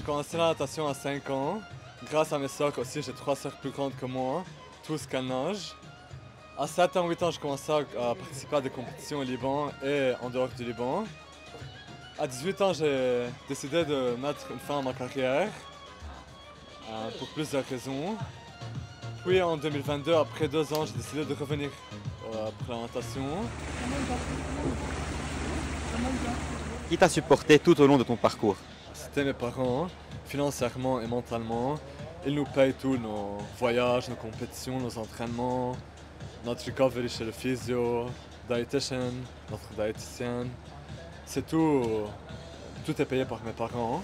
J'ai commencé la natation à 5 ans. Grâce à mes sœurs aussi, j'ai 3 sœurs plus grandes que moi, tous qu'elles nagent. À 7 ans, 8 ans, j'ai commencé à participer à des compétitions au Liban et en dehors du Liban. À 18 ans, j'ai décidé de mettre une fin à ma carrière pour plusieurs raisons. Puis en 2022, après 2 ans, j'ai décidé de revenir pour la natation. Qui t'a supporté tout au long de ton parcours? C'était mes parents, financièrement et mentalement. Ils nous payent tous nos voyages, nos compétitions, nos entraînements, notre recovery chez le physio, diététicien, notre diététicienne. C'est tout est payé par mes parents.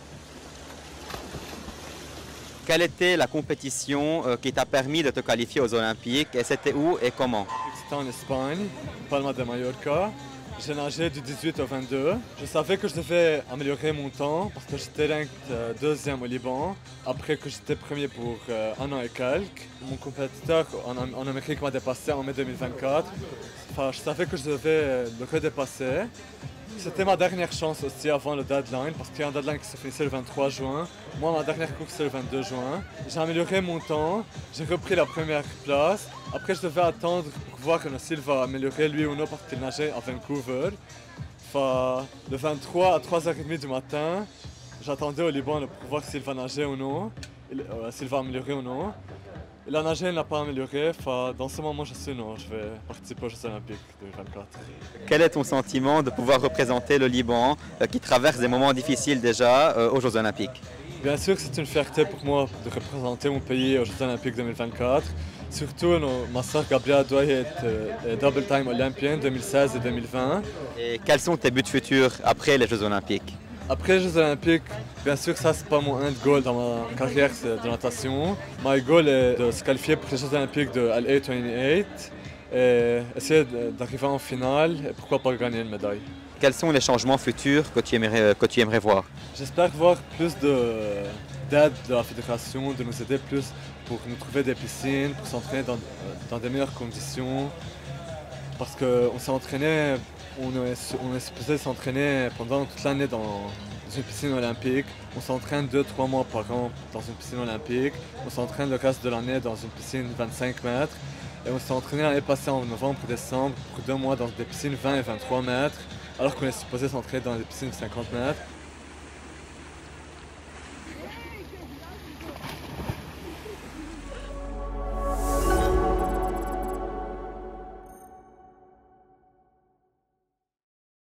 Quelle était la compétition qui t'a permis de te qualifier aux Olympiques et c'était où et comment? C'était en Espagne, Palma de Mallorca. J'ai nagé du 18 au 22. Je savais que je devais améliorer mon temps parce que j'étais ranked deuxième au Liban, après que j'étais premier pour 1 an et quelques. Mon compétiteur en Amérique m'a dépassé en mai 2024. Enfin, je savais que je devais le redépasser. C'était ma dernière chance aussi avant le deadline, parce qu'il y a un deadline qui se finissait le 23 juin. Moi, ma dernière course, c'est le 22 juin. J'ai amélioré mon temps, j'ai repris la première place. Après, je devais attendre pour voir que s'il va améliorer lui ou non, parce qu'il nageait à Vancouver. Enfin, le 23 à 3h30 du matin, j'attendais au Liban pour voir s'il va nager ou non, s'il va améliorer ou non. Il a nagé, il n'a pas amélioré. Enfin, dans ce moment, je sais non, je vais participer aux Jeux Olympiques 2024. Quel est ton sentiment de pouvoir représenter le Liban qui traverse des moments difficiles déjà aux Jeux Olympiques? Bien sûr que c'est une fierté pour moi de représenter mon pays aux Jeux Olympiques 2024. Surtout, ma sœur Gabrielle Doye est double time olympienne 2016 et 2020. Et quels sont tes buts futurs après les Jeux Olympiques? Après les Jeux Olympiques, bien sûr que ça c'est pas mon end goal dans ma carrière de natation. My goal est de se qualifier pour les Jeux Olympiques de LA 28 et essayer d'arriver en finale et pourquoi pas gagner une médaille. Quels sont les changements futurs que tu aimerais voir? J'espère voir plus d'aide de la fédération, de nous aider plus pour nous trouver des piscines, pour s'entraîner dans des meilleures conditions. Parce qu'on s'est entraîné, on est supposé s'entraîner pendant toute l'année dans une piscine olympique. On s'entraîne 2-3 mois par an dans une piscine olympique. On s'entraîne le reste de l'année dans une piscine 25 mètres. Et on s'est entraîné l'année passée en novembre et décembre pour 2 mois dans des piscines 20 et 23 mètres, alors qu'on est supposé s'entraîner dans des piscines 50 mètres.